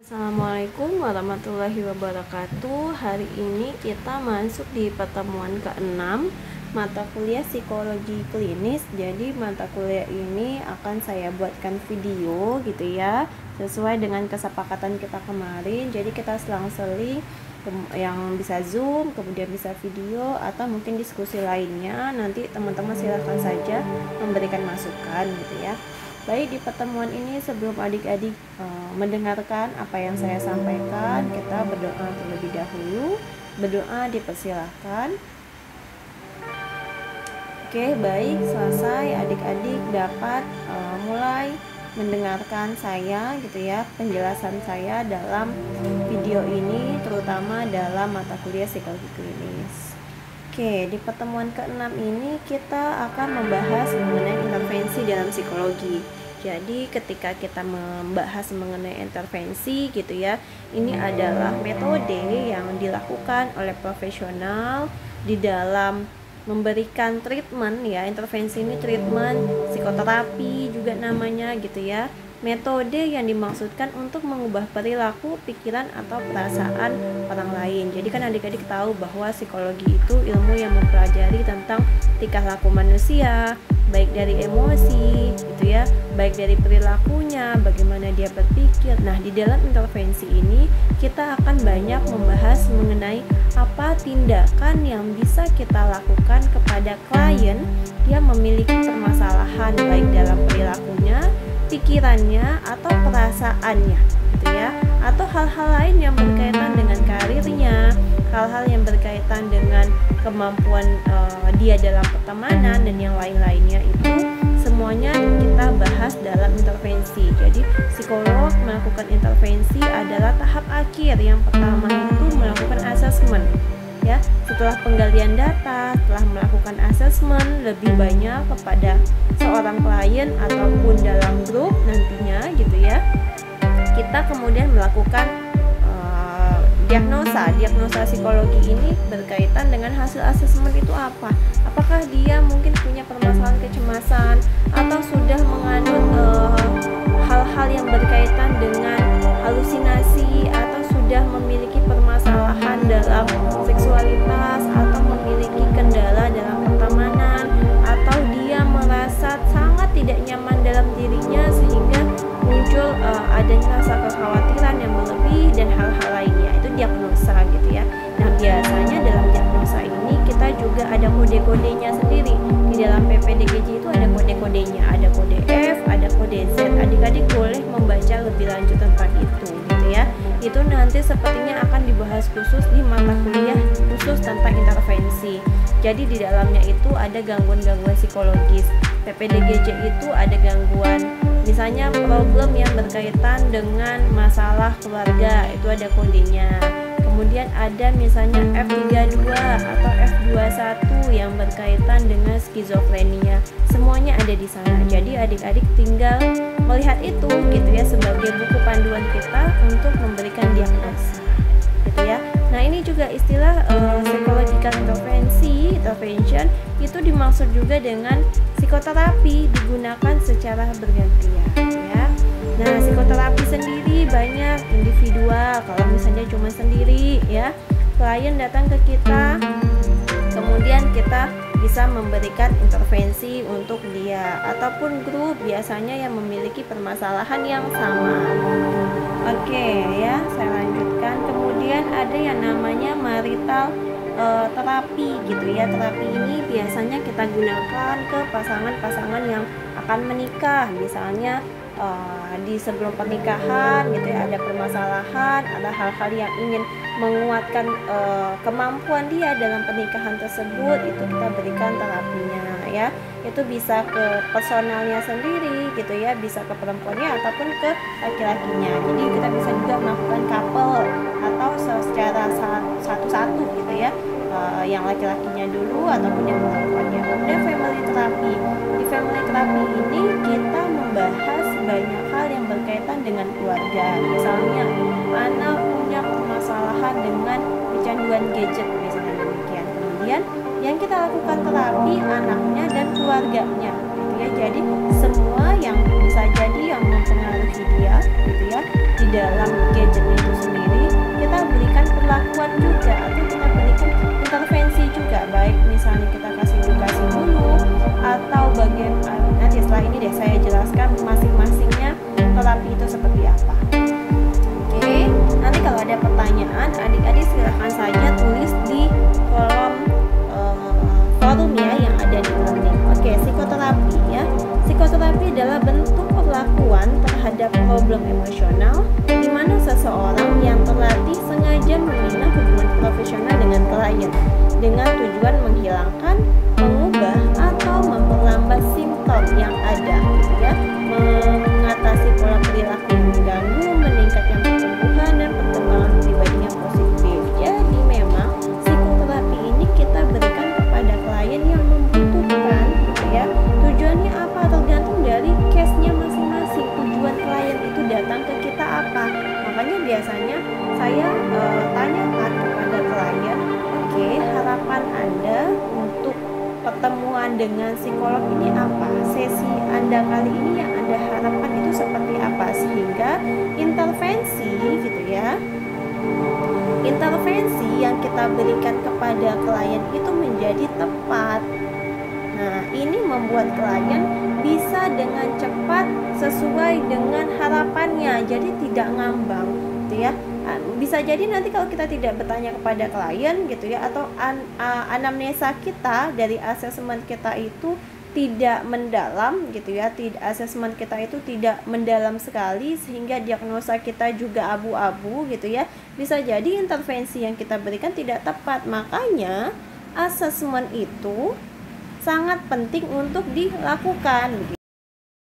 Assalamualaikum warahmatullahi wabarakatuh. Hari ini kita masuk di pertemuan ke-6 mata kuliah psikologi klinis. Jadi mata kuliah ini akan saya buatkan video gitu ya, sesuai dengan kesepakatan kita kemarin. Jadi kita selang-seling yang bisa Zoom, kemudian bisa video, atau mungkin diskusi lainnya. Nanti teman-teman silahkan saja memberikan masukan gitu ya. Baik, di pertemuan ini sebelum adik-adik mendengarkan apa yang saya sampaikan, kita berdoa terlebih dahulu. Berdoa dipersilahkan. Oke, baik, selesai. Adik-adik dapat mulai mendengarkan saya gitu ya, penjelasan saya dalam video ini, terutama dalam mata kuliah psikologi klinis. Oke, di pertemuan ke-6 ini kita akan membahas mengenai intervensi dalam psikologi. Jadi ketika kita membahas mengenai intervensi gitu ya, ini adalah metode yang dilakukan oleh profesional di dalam memberikan treatment ya. Intervensi ini treatment, psikoterapi juga namanya gitu ya. Metode yang dimaksudkan untuk mengubah perilaku, pikiran, atau perasaan orang lain. Jadi kan adik-adik tahu bahwa psikologi itu ilmu yang mempelajari tentang tingkah laku manusia, baik dari emosi gitu ya, baik dari perilakunya, bagaimana dia berpikir. Nah, di dalam intervensi ini kita akan banyak membahas mengenai apa tindakan yang bisa kita lakukan kepada klien yang memiliki permasalahan baik dalam perilakunya, pikirannya, atau perasaannya gitu ya, atau hal-hal lain yang berkaitan dengan karirnya, hal-hal yang berkaitan dengan kemampuan dia dalam pertemanan dan yang lain-lainnya. Itu semuanya kita bahas dalam intervensi. Jadi psikolog melakukan intervensi adalah tahap akhir. Yang pertama itu melakukan asesmen ya. Setelah penggalian data, setelah melakukan asesmen lebih banyak kepada seorang klien ataupun dalam grup nantinya gitu ya, kita kemudian melakukan diagnosa psikologi ini berkaitan dengan hasil asesmen itu apa. Apakah dia mungkin punya permasalahan kecemasan atau sudah menganut hal-hal yang berkaitan dengan halusinasi, atau sudah memiliki permasalahan dalam seksualitas, atau memiliki kendala dalam pertemanan, atau dia merasa sangat tidak nyaman dalam dirinya sehingga muncul adanya rasa kekhawatiran yang berlebih dan hal-hal lainnya. Itu diagnosa gitu ya. Nah, biasanya dalam diagnosa ini kita juga ada kode-kodenya sendiri. Di dalam PPDGJ itu ada kode-kodenya, ada kode F, ada kode Z. Adik-adik boleh membaca lebih lanjut tentang itu gitu ya. Itu nanti sepertinya akan dibahas khusus di mata kuliah khusus tentang intervensi. Jadi di dalamnya itu ada gangguan-gangguan psikologis. PPDGJ itu ada gangguan misalnya problem yang berkaitan dengan masalah keluarga, itu ada kodenya. Kemudian ada misalnya F32 atau F21 yang berkaitan dengan skizofrenia. Semuanya ada di sana. Jadi adik-adik tinggal melihat itu gitu ya, sebagai buku panduan kita untuk memberikan diagnosa gitu ya. Nah, ini juga istilah psychological intervention itu dimaksud juga dengan psikoterapi digunakan secara bergantian ya. Nah, psikoterapi sendiri banyak individual, kalau misalnya cuma sendiri ya, klien datang ke kita, kemudian kita bisa memberikan intervensi untuk dia, ataupun grup biasanya yang memiliki permasalahan yang sama. Oke ya, saya lanjutkan. Kemudian ada yang namanya marital terapi gitu ya. Terapi ini biasanya kita gunakan ke pasangan-pasangan yang akan menikah, misalnya di sebelum pernikahan gitu ya, ada permasalahan, ada hal-hal yang ingin menguatkan kemampuan dia dalam pernikahan tersebut, itu kita berikan terapinya ya. Itu bisa ke personalnya sendiri gitu ya, bisa ke perempuannya ataupun ke laki-lakinya. Jadi kita bisa juga melakukan couple atau secara satu-satu gitu ya, yang laki-lakinya dulu ataupun yang perempuannya. Kemudian family terapi. Di family terapi ini kita membahas banyak hal yang berkaitan dengan keluarga. Misalnya anak punya permasalahan dengan kecanduan gadget misalnya demikian. Kemudian yang kita lakukan terapi anaknya dan keluarganya gitu ya. Jadi semua yang bisa jadi yang mempengaruhi dia gitu ya, di dalam gadgetnya itu sendiri, kita berikan perlakuan juga atau kita berikan intervensi juga, baik misalnya kita kasih edukasi dulu atau bagian nanti setelah ini deh saya jelaskan masing-masingnya terapi itu seperti apa. Oke, nanti kalau ada pertanyaan adik-adik silahkan saja tulis di kolom forum ya yang ada di Learning. Oke, psikoterapi ya. Psikoterapi adalah bentuk perlakuan terhadap problem emosional di mana seseorang yang terlatih sengaja membina hubungan profesional dengan klien dengan tujuan menghilangkan, mengubah atau memperlambat simptom yang ada, gitu ya, mengatasi pola perilaku yang mengganggu, meningkatkan pertumbuhan dan perkembangan pribadi yang positif. Jadi memang psikoterapi ini kita berikan kepada klien yang membutuhkan, gitu ya. Tujuannya apa? Tergantung dari case-nya masing-masing. Tujuan klien itu datang ke kita apa? Makanya biasanya saya tanyakan kepada klien, oke, harapan Anda untuk pertemuan dengan psikolog ini apa? Sesi Anda kali ini yang Anda harapkan itu seperti apa? Sehingga intervensi, gitu ya, intervensi yang kita berikan kepada klien itu menjadi tepat. Nah, ini membuat klien bisa dengan cepat sesuai dengan harapannya, jadi tidak ngambang, gitu ya. Bisa jadi nanti kalau kita tidak bertanya kepada klien, gitu ya, atau anamnesa kita dari asesmen kita itu tidak mendalam, gitu ya, asesmen kita itu tidak mendalam sekali sehingga diagnosa kita juga abu-abu, gitu ya. Bisa jadi intervensi yang kita berikan tidak tepat. Makanya asesmen itu sangat penting untuk dilakukan.